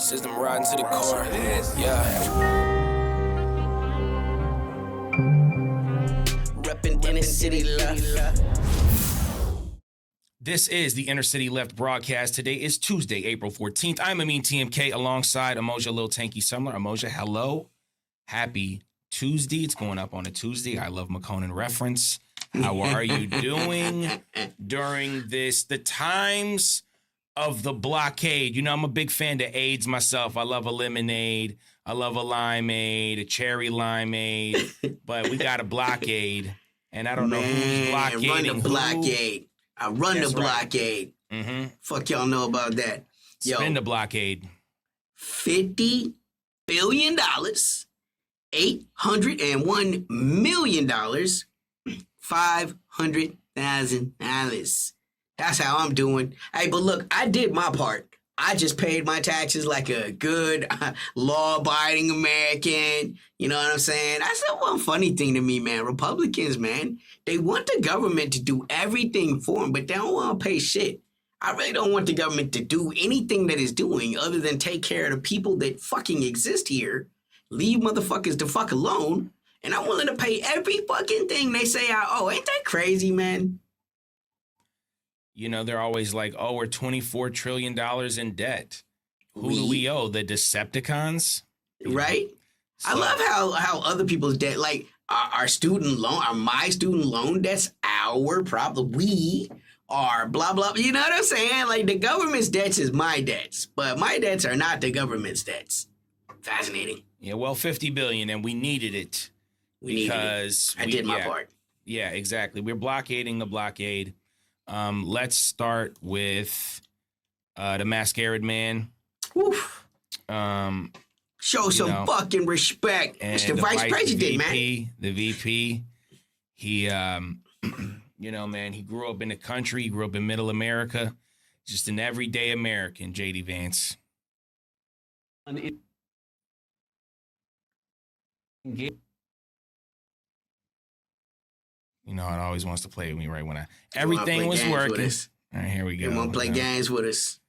System riding to the core. Yeah. Reppin' inner city left. This is the Inner City Left broadcast. Today is Tuesday, April 14th. I'm Amin TMK alongside Amoja Lil Tanky Sumler. Amoja, hello. Happy Tuesday. It's going up on a Tuesday. I love McConan reference. How are you doing during the times of the blockade? You know, I'm a big fan of aids myself. I love a lemonade. I love a limeade, a cherry limeade. But we got a blockade, and I don't know who's blockading run the blockade. I run That's the blockade. Right. Mm-hmm. Fuck y'all know about that. Yo, Spin the blockade. $50 billion, $801 million, $500,000. That's how I'm doing. Hey, but look, I did my part. I just paid my taxes like a good law-abiding American. You know what I'm saying? That's the one funny thing to me, man. Republicans, man, they want the government to do everything for them, but they don't want to pay shit. I really don't want the government to do anything that it's doing other than take care of the people that fucking exist here. Leave motherfuckers the fuck alone. And I'm willing to pay every fucking thing they say I owe. Ain't that crazy, man? You know, they're always like, oh, we're $24 trillion in debt. Who do we owe? The Decepticons? Right? So, I love how other people's debt, like our student loan, my student loan, that's our problem. We are blah, blah. You know what I'm saying? Like the government's debts is my debts, but my debts are not the government's debts. Fascinating. Yeah, well, $50 billion, and we needed it. Because I did my part. Yeah, exactly. We're blockading the blockade. Let's start with the Masquerade Man. Oof. Show some fucking respect. It's the vice president, man. The VP. He, you know, man, he grew up in the country. He grew up in middle America. Just an everyday American, J.D. Vance. You know, it always wants to play with me right when everything was working. All right, here we go. They won't play games with us.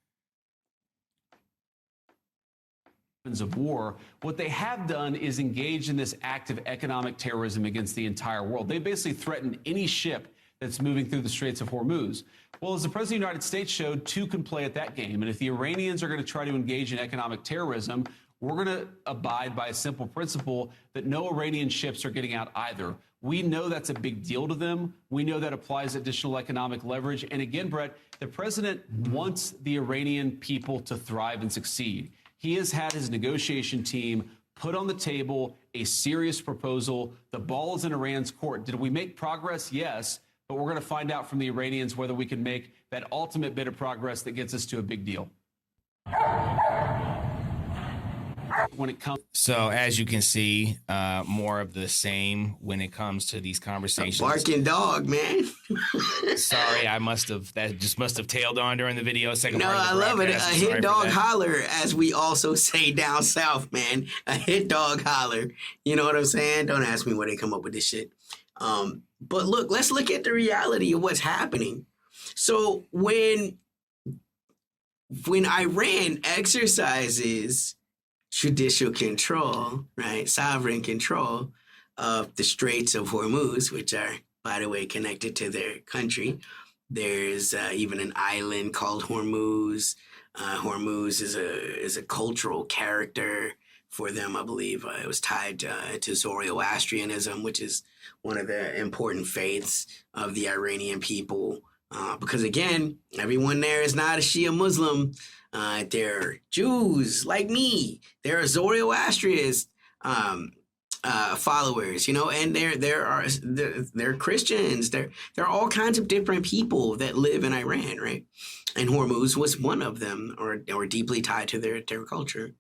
Of war, what they have done is engage in this act of economic terrorism against the entire world. They basically threaten any ship that's moving through the Straits of Hormuz. Well, as the President of the United States showed, two can play at that game. And if the Iranians are going to try to engage in economic terrorism, we're going to abide by a simple principle that no Iranian ships are getting out either. We know that's a big deal to them. We know that applies additional economic leverage. And again, Brett, the president wants the Iranian people to thrive and succeed. He has had his negotiation team put on the table a serious proposal. The ball is in Iran's court. Did we make progress? Yes. But we're going to find out from the Iranians whether we can make that ultimate bit of progress that gets us to a big deal. When it comes, so as you can see, more of the same when it comes to these conversations. A barking dog, man. Sorry, that just must have tailed on during the video. No, I love it. A hit dog holler, as we also say down south, man. A hit dog holler. You know what I'm saying? Don't ask me where they come up with this shit. But look, let's look at the reality of what's happening. So when Iran exercises judicial control, right, sovereign control of the Straits of Hormuz, which are, by the way, connected to their country. There's even an island called Hormuz. Hormuz is a cultural character for them, I believe. It was tied to Zoroastrianism, which is one of the important faiths of the Iranian people. Because again, everyone there is not a Shia Muslim. They're Jews like me. They're Zoroastrians followers, you know, and they're Christians. There are all kinds of different people that live in Iran, right? And Hormuz was one of them, or deeply tied to their culture.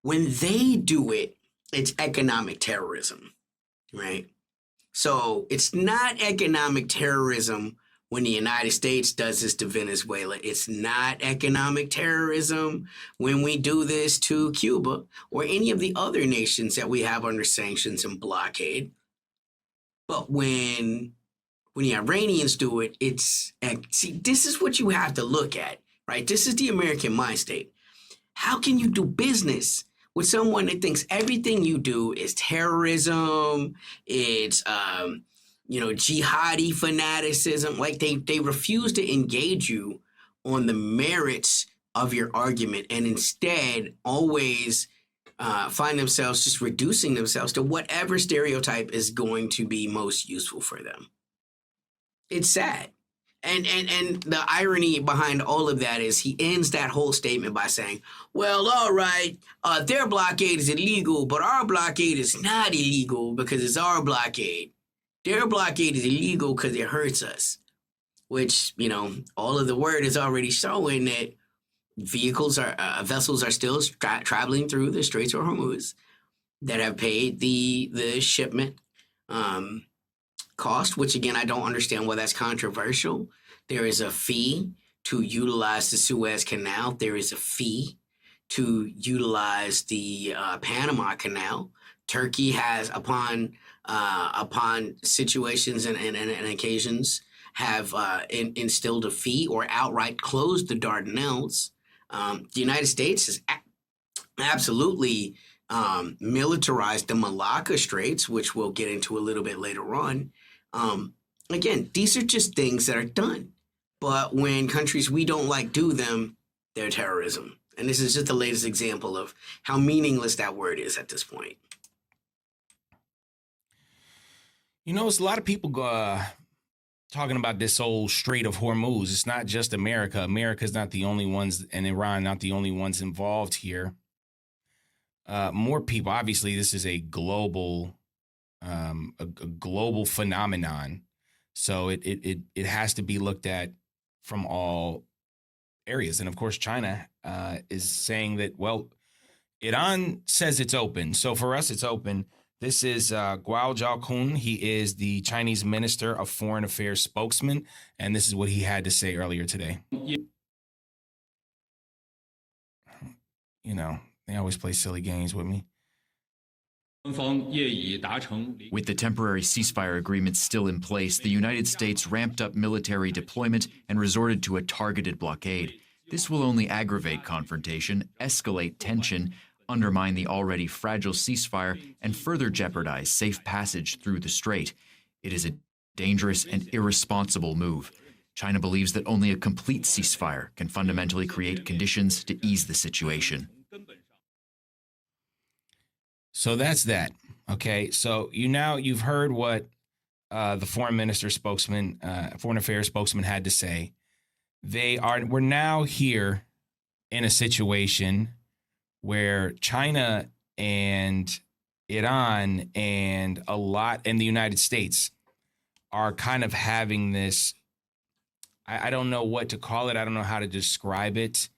When they do it, it's economic terrorism, right? So it's not economic terrorism when the United States does this to Venezuela. It's not economic terrorism when we do this to Cuba or any of the other nations that we have under sanctions and blockade. But when the Iranians do it, see, this is what you have to look at, right? This is the American mind state. How can you do business with someone that thinks everything you do is terrorism, it's jihadi fanaticism? Like they refuse to engage you on the merits of your argument and instead always find themselves just reducing themselves to whatever stereotype is going to be most useful for them. It's sad. And the irony behind all of that is he ends that whole statement by saying, well, all right, their blockade is illegal, but our blockade is not illegal because it's our blockade. Their blockade is illegal because it hurts us, which, all of the word is already showing that vessels are still traveling through the Straits of Hormuz that have paid the shipment cost, which again, I don't understand why that's controversial. There is a fee to utilize the Suez Canal. There is a fee to utilize the Panama Canal. Turkey has, upon situations and occasions, have instilled a fee or outright closed the Dardanelles. The United States has absolutely militarized the Malacca Straits, which we'll get into a little bit later on. Again, these are just things that are done. But when countries we don't like do them, they're terrorism. And this is just the latest example of how meaningless that word is at this point. It's a lot of people talking about this whole Strait of Hormuz. It's not just America. America's not the only ones, and Iran not the only ones involved here. More people. Obviously, this is a global phenomenon. So it has to be looked at from all areas. And of course, China is saying that, well, Iran says it's open. So for us, it's open. This is Guo Jiakun. He is the Chinese Minister of Foreign Affairs spokesman. And this is what he had to say earlier today. They always play silly games with me. With the temporary ceasefire agreement still in place, the United States ramped up military deployment and resorted to a targeted blockade. This will only aggravate confrontation, escalate tension, undermine the already fragile ceasefire, and further jeopardize safe passage through the strait. It is a dangerous and irresponsible move. China believes that only a complete ceasefire can fundamentally create conditions to ease the situation. So that's that. Okay. So you've heard what the foreign affairs spokesman had to say. We're now here in a situation where China and Iran and the United States are kind of having this, I don't know what to call it. I don't know how to describe it,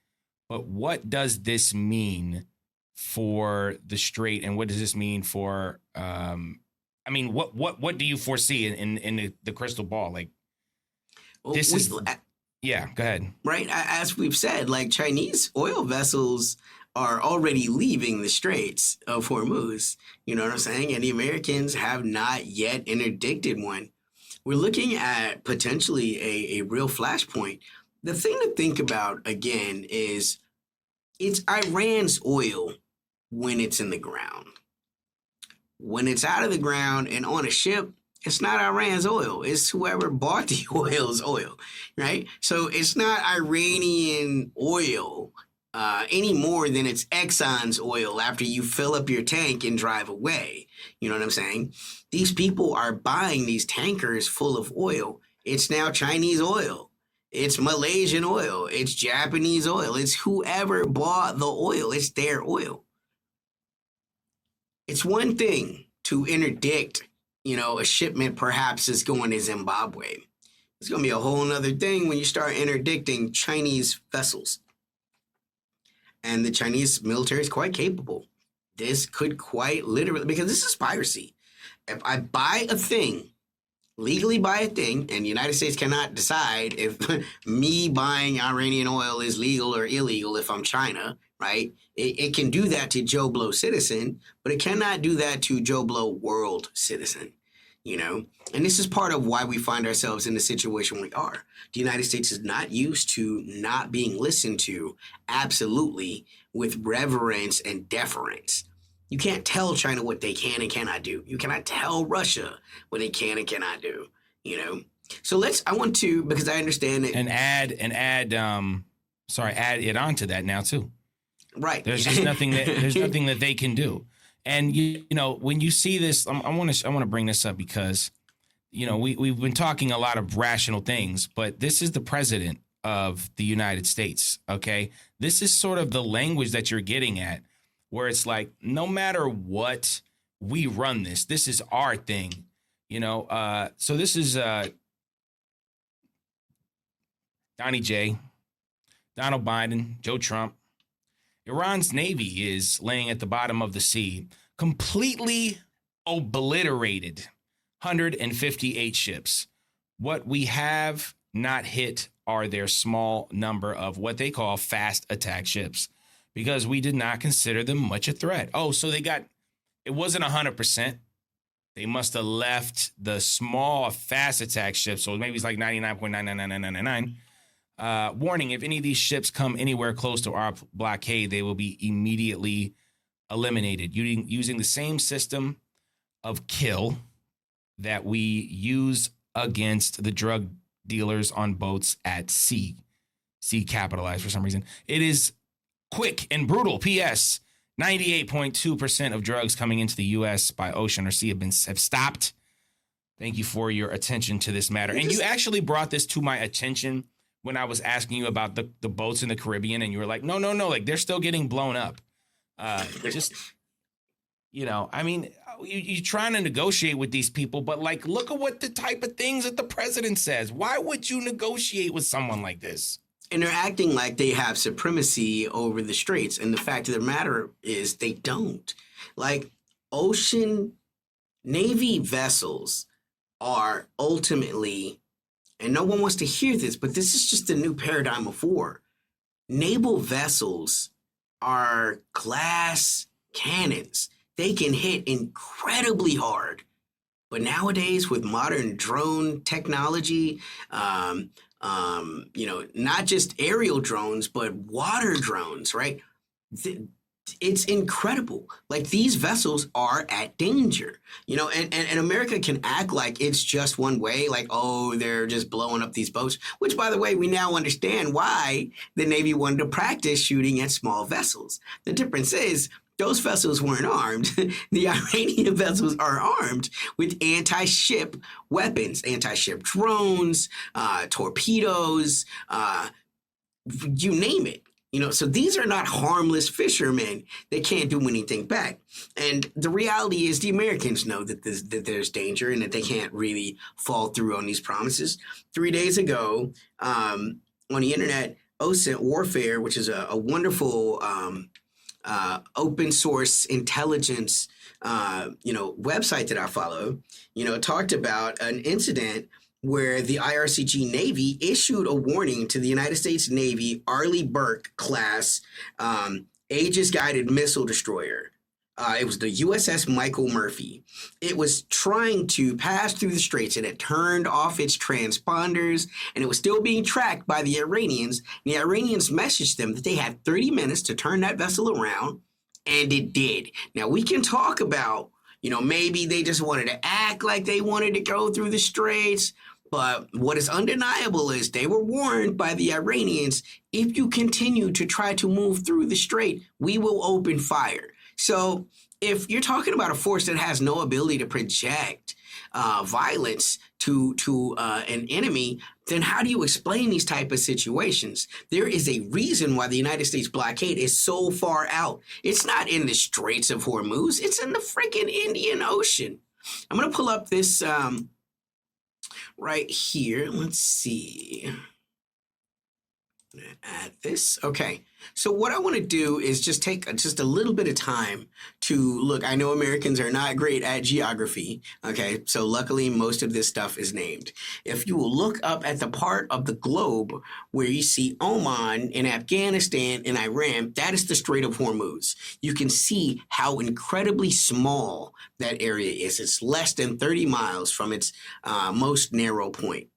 but what does this mean for the Strait, and what does this mean for? What do you foresee in the crystal ball? Like, this is, yeah. Go ahead. Right, as we've said, like Chinese oil vessels are already leaving the Straits of Hormuz. You know what I'm saying? And the Americans have not yet interdicted one. We're looking at potentially a real flashpoint. The thing to think about again is it's Iran's oil when it's in the ground. When it's out of the ground and on a ship, it's not Iran's oil. It's whoever bought the oil's oil, right? So it's not Iranian oil any more than it's Exxon's oil after you fill up your tank and drive away. You know what I'm saying? These people are buying these tankers full of oil. It's now Chinese oil. It's Malaysian oil. It's Japanese oil. It's whoever bought the oil. It's their oil. It's one thing to interdict, a shipment perhaps is going to Zimbabwe. It's going to be a whole nother thing when you start interdicting Chinese vessels. And the Chinese military is quite capable. This could quite literally, because this is piracy. If I legally buy a thing, and the United States cannot decide if me buying Iranian oil is legal or illegal if I'm China, right? It can do that to Joe Blow citizen, but it cannot do that to Joe Blow world citizen. you know? And this is part of why we find ourselves in the situation we are. The United States is not used to not being listened to absolutely with reverence and deference. You can't tell China what they can and cannot do. You cannot tell Russia what they can and cannot do, you know? So I want to, because I understand that. And add it on to that now too. Right. There's just nothing that they can do. And you know, when you see this, I want to bring this up because, you know, we've been talking a lot of rational things, but this is the president of the United States. OK, this is sort of the language that you're getting at, where it's like, no matter what, we run this. This is our thing, you know. So this is Donnie J, Donald Biden, Joe Trump. Iran's navy is laying at the bottom of the sea, completely obliterated 158 ships. What we have not hit are their small number of what they call fast attack ships, because we did not consider them much a threat. Oh, so it wasn't 100%. They must have left the small fast attack ships, so maybe it's like 99.99999. Warning, if any of these ships come anywhere close to our blockade, they will be immediately eliminated using the same system of kill that we use against the drug dealers on boats at sea. Sea capitalized for some reason. It is quick and brutal. P.S. 98.2% of drugs coming into the U.S. by ocean or sea have stopped. Thank you for your attention to this matter. And you actually brought this to my attention when I was asking you about the boats in the Caribbean, and you were like, no, like they're still getting blown up. Just, you know, I mean, you're trying to negotiate with these people, but like, look at what the type of things that the president says. Why would you negotiate with someone like this? And they're acting like they have supremacy over the straits. And the fact of the matter is they don't. Like, ocean Navy vessels are ultimately, and no one wants to hear this, but this is just a new paradigm of war. Naval vessels are glass cannons. They can hit incredibly hard. But nowadays, with modern drone technology, you know, not just aerial drones, but water drones, right? It's incredible. Like, these vessels are at danger, you know, and America can act like it's just one way, like, oh, they're just blowing up these boats, which, by the way, we now understand why the Navy wanted to practice shooting at small vessels. The difference is those vessels weren't armed. The Iranian vessels are armed with anti-ship weapons, anti-ship drones, torpedoes, you name it. You know, so these are not harmless fishermen that can't do anything back. And the reality is the Americans know that there's danger and that they can't really fall through on these promises. 3 days ago, on the internet, OSINT Warfare, which is a wonderful open source intelligence, you know, website that I follow, you know, talked about an incident where the IRCG Navy issued a warning to the United States Navy Arleigh Burke class Aegis-guided missile destroyer. It was the USS Michael Murphy. It was trying to pass through the straits. It had turned off its transponders, and it was still being tracked by the Iranians. The Iranians messaged them that they had 30 minutes to turn that vessel around, and it did. Now, we can talk about, you know, maybe they just wanted to act like they wanted to go through the straits. But what is undeniable is they were warned by the Iranians, if you continue to try to move through the strait, we will open fire. So if you're talking about a force that has no ability to project violence to an enemy, then how do you explain these type of situations? There is a reason why the United States blockade is so far out. It's not in the Straits of Hormuz. It's in the freaking Indian Ocean. I'm going to pull up this right here. Let's see. At this. Okay. So what I want to do is just take just a little bit of time to look. I know Americans are not great at geography. Okay. So luckily most of this stuff is named. If you will look up at the part of the globe where you see Oman in Afghanistan and Iran, that is the Strait of Hormuz. You can see how incredibly small that area is. It's less than 30 miles from its most narrow point.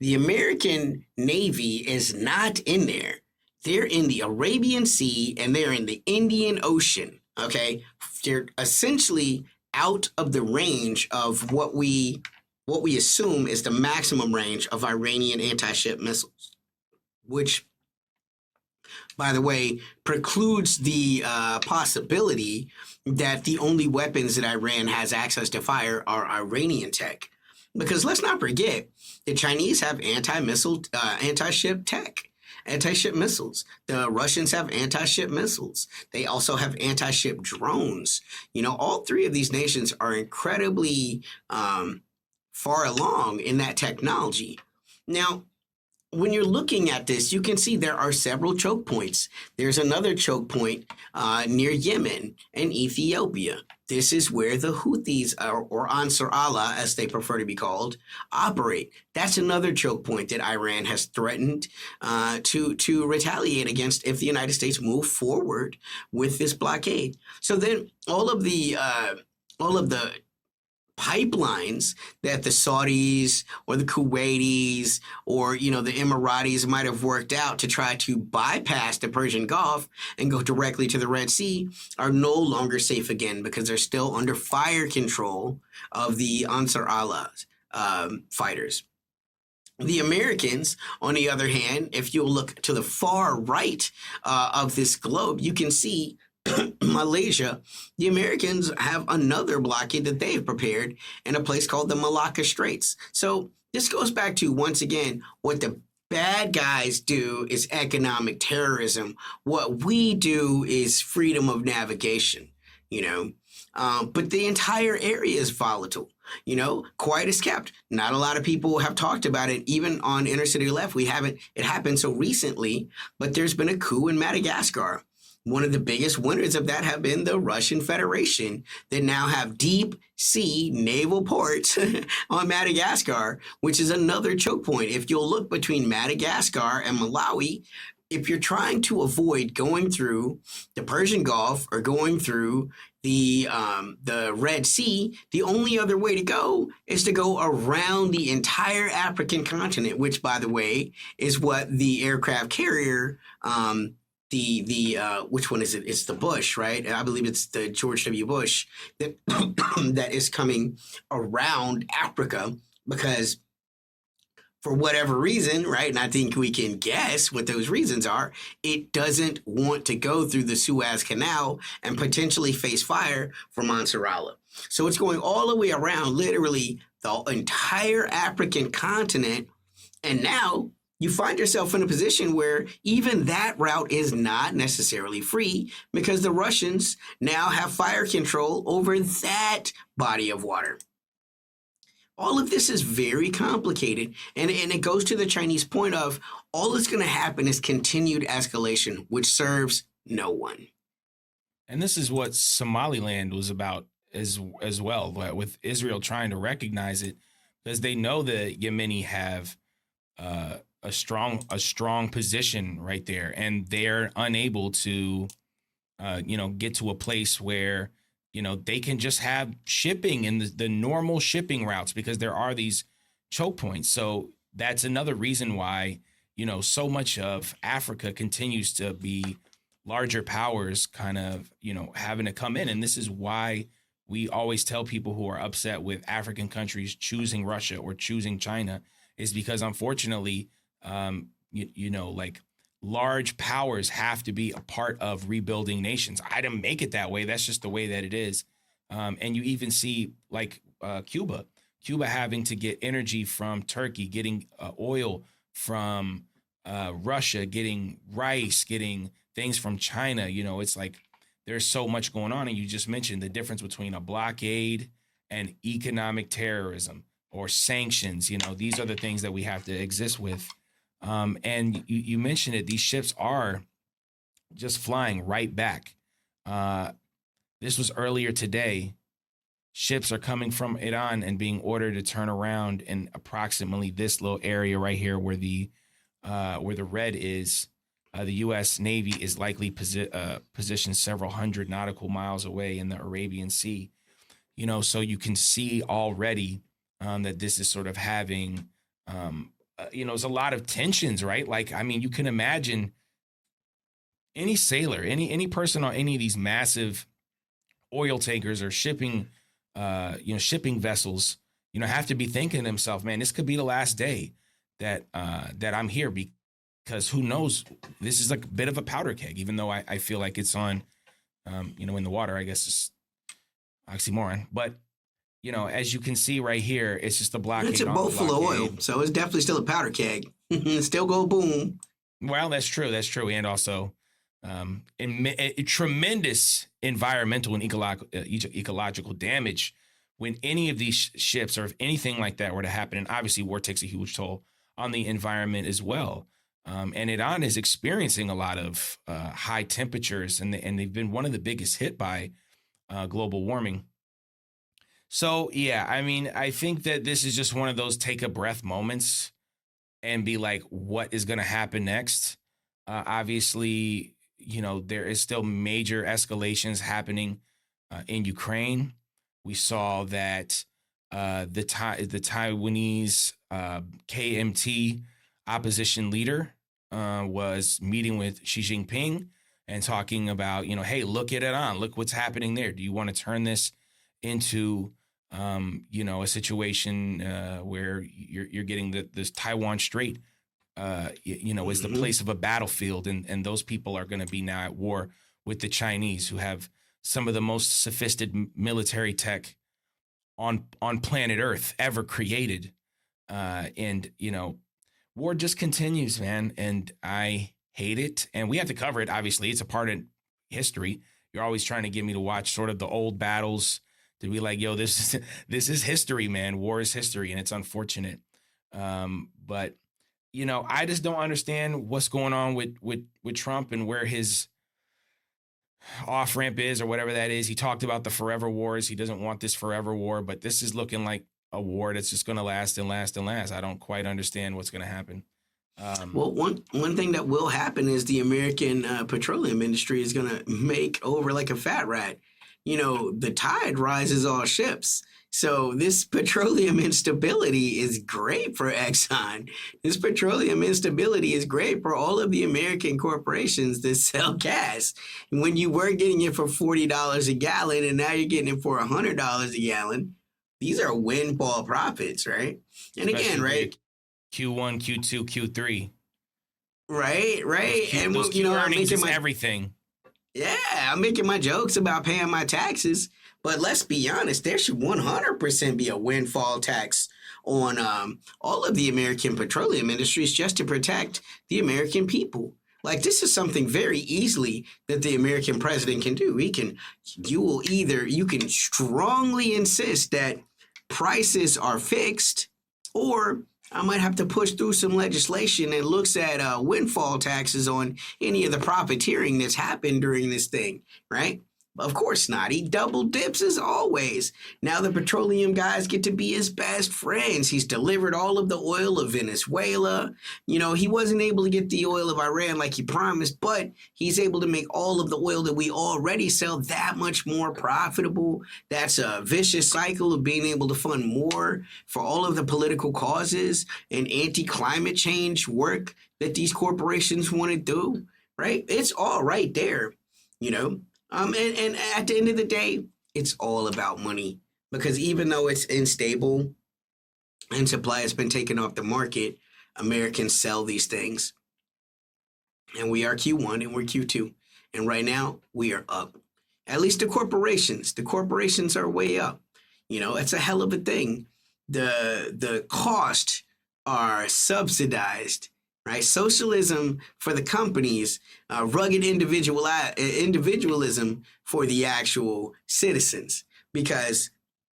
The American Navy is not in there. They're in the Arabian Sea and they're in the Indian Ocean. Okay. They're essentially out of the range of what we assume is the maximum range of Iranian anti-ship missiles, which, by the way, precludes the possibility that the only weapons that Iran has access to fire are Iranian tech. Because let's not forget, the Chinese have anti-ship tech, anti-ship missiles. The Russians have anti-ship missiles. They also have anti-ship drones. You know, all three of these nations are incredibly far along in that technology. Now, when you're looking at this, you can see there are several choke points. There's another choke point near Yemen and Ethiopia. This is where the Houthis, or Ansar Allah, as they prefer to be called, operate. That's another choke point that Iran has threatened to retaliate against if the United States move forward with this blockade. So then all of the pipelines that the Saudis or the Kuwaitis or, you know, the Emiratis might have worked out to try to bypass the Persian Gulf and go directly to the Red Sea are no longer safe again because they're still under fire control of the Ansar Allah fighters. The Americans, on the other hand, if you look to the far right of this globe, you can see Malaysia. The Americans have another blockade that they've prepared in a place called the Malacca Straits. So this goes back to, once again, what the bad guys do is economic terrorism. What we do is freedom of navigation, you know. But the entire area is volatile. You know, quiet is kept. Not a lot of people have talked about it, even on Inner City Left. It happened so recently, but there's been a coup in Madagascar. One of the biggest winners of that have been the Russian Federation that now have deep sea naval ports on Madagascar, which is another choke point. If you'll look between Madagascar and Malawi, if you're trying to avoid going through the Persian Gulf or going through the Red Sea, the only other way to go is to go around the entire African continent, which, by the way, is what the aircraft carrier which one is it? It's the Bush, right? I believe it's the George W. Bush that that is coming around Africa because for whatever reason, right? And I think we can guess what those reasons are. It doesn't want to go through the Suez Canal and potentially face fire from Ansar Allah. So it's going all the way around literally the entire African continent. And now you find yourself in a position where even that route is not necessarily free because the Russians now have fire control over that body of water. All of this is very complicated, and it goes to the Chinese point of all that's going to happen is continued escalation, which serves no one. And this is what Somaliland was about as well, with Israel trying to recognize it because they know the Yemeni have a strong position right there, and they're unable to, get to a place where, they can just have shipping in the normal shipping routes because there are these choke points. So that's another reason why, so much of Africa continues to be larger powers kind of, having to come in. And this is why we always tell people who are upset with African countries choosing Russia or choosing China is because, unfortunately, like large powers have to be a part of rebuilding nations. I didn't make it that way. That's just the way that it is. And you even see like Cuba having to get energy from Turkey, getting oil from Russia, getting rice, getting things from China. It's like there's so much going on. And you just mentioned the difference between a blockade and economic terrorism or sanctions. These are the things that we have to exist with. And you mentioned it; these ships are just flying right back. This was earlier today. Ships are coming from Iran and being ordered to turn around in approximately this little area right here where the red is. The U.S. Navy is likely positioned several hundred nautical miles away in the Arabian Sea. So you can see already that this is sort of having, there's a lot of tensions, right? Like, I mean, you can imagine any sailor, any person on any of these massive oil tankers or shipping vessels, have to be thinking to themselves, man, this could be the last day that I'm here, because who knows? This is like a bit of a powder keg, even though I feel like it's on, in the water. I guess it's oxymoron, but as you can see right here, it's just a blockade. It's a boat full of oil, so it's definitely still a powder keg. Still go boom. Well, that's true, and also tremendous environmental and ecological damage when any of these ships or if anything like that were to happen. And obviously, war takes a huge toll on the environment as well. And Iran is experiencing a lot of high temperatures, and they've been one of the biggest hit by global warming. So, yeah, I mean, I think that this is just one of those take a breath moments and be like, what is going to happen next? Obviously, there is still major escalations happening in Ukraine. We saw that the Taiwanese KMT opposition leader was meeting with Xi Jinping and talking about, hey, look at Iran. Look what's happening there. Do you want to turn this into, a situation where you're getting this Taiwan Strait, is the place of a battlefield. And those people are going to be now at war with the Chinese, who have some of the most sophisticated military tech on planet Earth ever created. War just continues, man. And I hate it. And we have to cover it. Obviously, it's a part of history. You're always trying to get me to watch sort of the old battles to be like, yo, this is history, man. War is history, and it's unfortunate. But I just don't understand what's going on with Trump and where his off ramp is, or whatever that is. He talked about the forever wars. He doesn't want this forever war, but this is looking like a war that's just going to last and last and last. I don't quite understand what's going to happen. Well, one thing that will happen is the American petroleum industry is going to make over like a fat rat. The tide rises all ships. So this petroleum instability is great for Exxon. This petroleum instability is great for all of the American corporations that sell gas. And when you were getting it for $40 a gallon and now you're getting it for $100 a gallon, these are windfall profits, right? And Especially again, right? Q1, Q2, Q3. Right. And those Q earnings is everything. Yeah, I'm making my jokes about paying my taxes, but let's be honest, there should 100% be a windfall tax on all of the American petroleum industries just to protect the American people. Like, this is something very easily that the American president can do. You can strongly insist that prices are fixed, or I might have to push through some legislation that looks at windfall taxes on any of the profiteering that's happened during this thing, right? Of course not. He double dips as always. Now the petroleum guys get to be his best friends. He's delivered all of the oil of Venezuela. He wasn't able to get the oil of Iran like he promised, but he's able to make all of the oil that we already sell that much more profitable. That's a vicious cycle of being able to fund more for all of the political causes and anti-climate change work that these corporations want to do, right? It's all right there, And at the end of the day, it's all about money, because even though it's unstable and supply has been taken off the market, Americans sell these things. And we are Q1 and we're Q2. And right now we are up. At least the corporations are way up. It's a hell of a thing. The costs are subsidized. Right? Socialism for the companies, rugged individualism for the actual citizens. Because,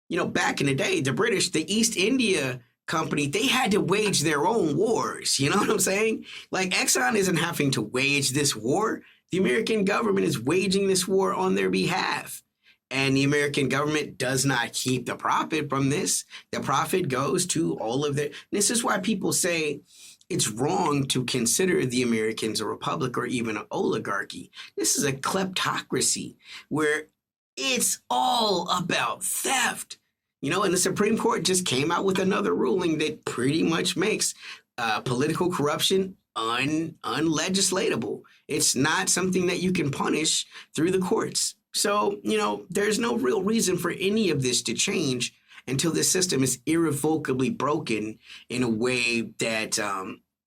back in the day, the British, the East India company, they had to wage their own wars. You know what I'm saying? Like Exxon isn't having to wage this war. The American government is waging this war on their behalf. And the American government does not keep the profit from this. The profit goes to all of their. This is why people say it's wrong to consider the Americans a republic or even an oligarchy. This is a kleptocracy where it's all about theft. You know, and the Supreme Court just came out with another ruling that pretty much makes political corruption unlegislatable. It's not something that you can punish through the courts. So, you know, there's no real reason for any of this to change until the system is irrevocably broken in a way that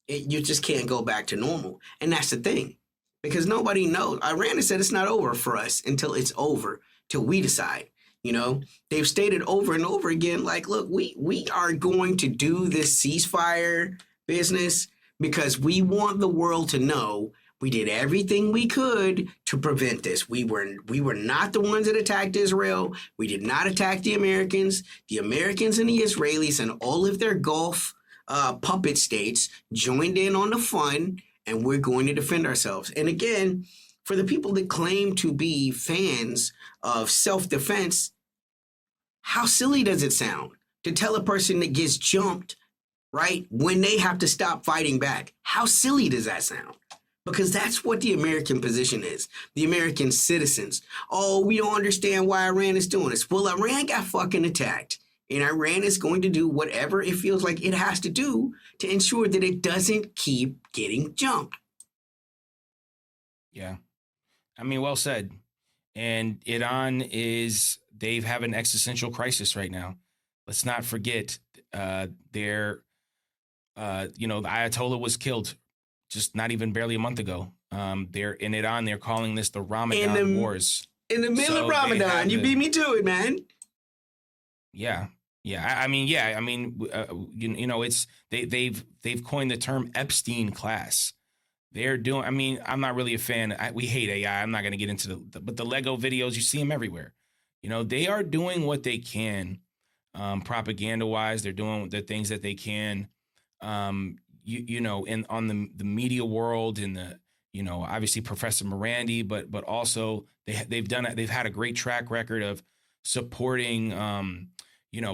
you just can't go back to normal. And that's the thing, because nobody knows. Iran has said it's not over for us until it's over, till we decide. You know, they've stated over and over again, like, look, we are going to do this ceasefire business because we want the world to know we did everything we could to prevent this. We were not the ones that attacked Israel. We did not attack the Americans. The Americans and the Israelis and all of their Gulf puppet states joined in on the fun, and we're going to defend ourselves. And again, for the people that claim to be fans of self-defense, how silly does it sound to tell a person that gets jumped, right, when they have to stop fighting back? How silly does that sound? Because that's what the American position is. The American citizens. Oh, we don't understand why Iran is doing this. Well, Iran got fucking attacked. And Iran is going to do whatever it feels like it has to do to ensure that it doesn't keep getting jumped. Yeah. I mean, well said. And Iran they have an existential crisis right now. Let's not forget the Ayatollah was killed just not even barely a month ago. They're in Iran. They're calling this the Ramadan Wars. In the middle of Ramadan, you beat me to it, man. Yeah. It's they've coined the term Epstein class. They're doing. I mean, I'm not really a fan. We hate AI. I'm not going to get into but the Lego videos, you see them everywhere. You know, they are doing what they can, propaganda wise. They're doing the things that they can. On the media world and obviously Professor Morandi, but also they've had a great track record of supporting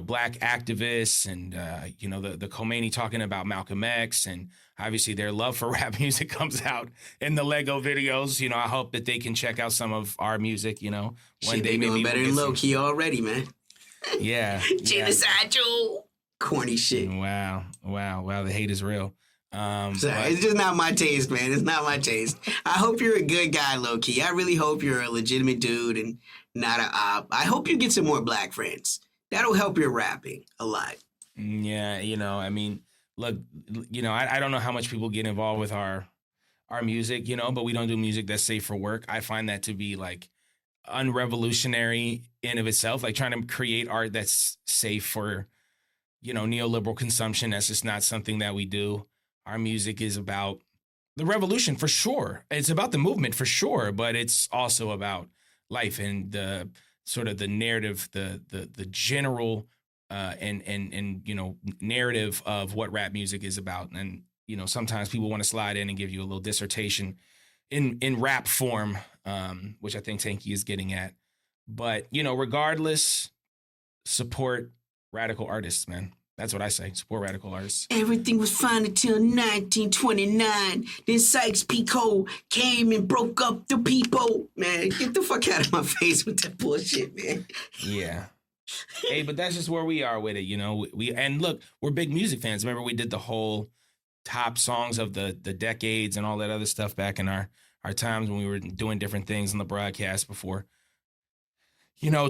Black activists and the Khomeini talking about Malcolm X, and obviously their love for rap music comes out in the Lego videos. I hope that they can check out some of our music. One Shit, day they doing better than low key already, man. Yeah, genocide, Joe. Corny shit. Wow. The hate is real. Sorry, it's just not my taste, man. It's not my taste. I hope you're a good guy, low key. I really hope you're a legitimate dude and not a op. I hope you get some more Black friends. That'll help your rapping a lot. Yeah, I mean, look, I don't know how much people get involved with our music, but we don't do music that's safe for work. I find that to be like unrevolutionary in of itself, like trying to create art that's safe for neoliberal consumption. That's just not something that we do. Our music is about the revolution for sure. It's about the movement for sure, but it's also about life and the sort of the narrative, the general narrative of what rap music is about. And sometimes people want to slide in and give you a little dissertation in rap form, which I think Tanky is getting at. But regardless, support radical artists, man. That's what I say. Support radical artists. Everything was fine until 1929. Then Sykes-Picot came and broke up the people. Man, get the fuck out of my face with that bullshit, man. Yeah. Hey, but that's just where we are with it, and look, we're big music fans. Remember, we did the whole top songs of the decades and all that other stuff back in our times when we were doing different things on the broadcast before.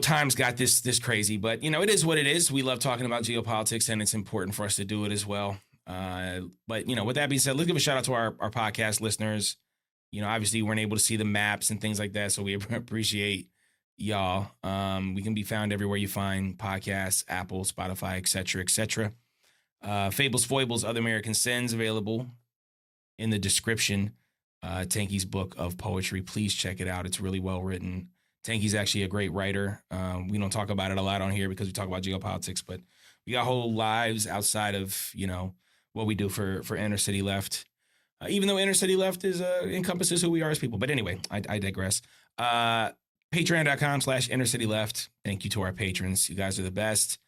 Times got this crazy, but, it is what it is. We love talking about geopolitics, and it's important for us to do it as well. But, with that being said, let's give a shout out to our podcast listeners. Obviously, we weren't able to see the maps and things like that, so we appreciate y'all. We can be found everywhere you find podcasts, Apple, Spotify, et cetera, et cetera. Fables, Foibles, Other American Sins, available in the description. Tanky's book of poetry. Please check it out. It's really well written. Tanky's actually a great writer. We don't talk about it a lot on here because we talk about geopolitics, but We got whole lives outside of, what we do for Inner City Left. Even though Inner City Left is encompasses who we are as people. But anyway, I digress. Patreon.com/Inner City Left. Thank you to our patrons. You guys are the best.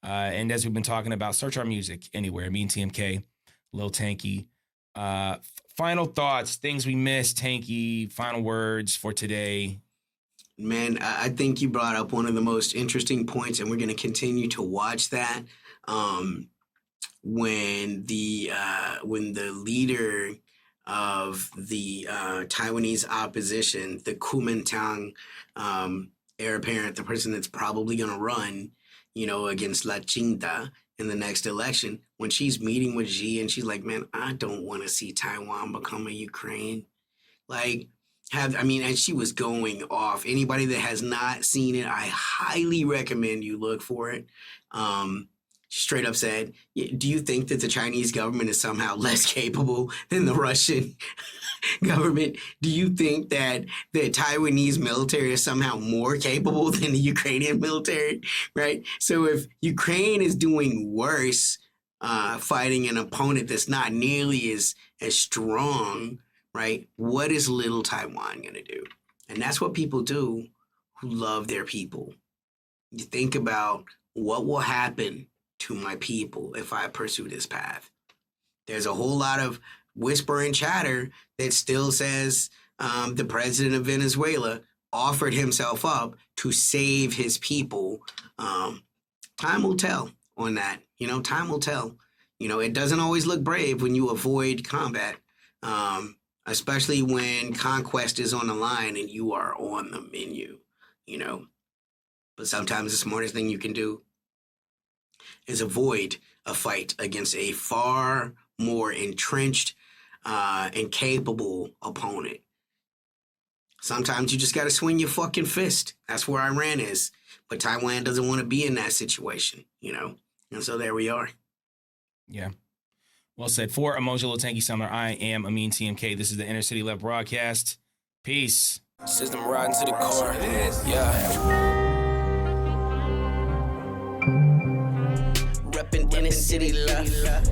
And as we've been talking about, search our music anywhere. Me and TMK, Lil Tanky. Final thoughts, things we missed, Tanky, final words for today. Man, I think you brought up one of the most interesting points, and we're going to continue to watch that. When the leader of the Taiwanese opposition, the Kuomintang heir apparent, the person that's probably going to run, against La Chinta in the next election, when she's meeting with Xi and she's like, man, I don't want to see Taiwan become a Ukraine. And she was going off. Anybody that has not seen it, I highly recommend you look for it. Straight up said, do you think that the Chinese government is somehow less capable than the Russian government? Do you think that the Taiwanese military is somehow more capable than the Ukrainian military, right? So if Ukraine is doing worse, fighting an opponent that's not nearly as strong, right, what is little Taiwan going to do? And that's what people do who love their people. You think about what will happen to my people if I pursue this path. There's a whole lot of whisper and chatter that still says the president of Venezuela offered himself up to save his people. Time will tell on that. Time will tell. It doesn't always look brave when you avoid combat, especially when conquest is on the line and you are on the menu, But sometimes the smartest thing you can do is avoid a fight against a far more entrenched and capable opponent. Sometimes you just got to swing your fucking fist. That's where Iran is. But Taiwan doesn't want to be in that situation, And so there we are. Yeah. Well said. For Amoja Lil Tanky Summer, I am Amin TMK. This is the Inner City Left broadcast. Peace. System riding to the core. Yeah. Reppin' Inner City Left.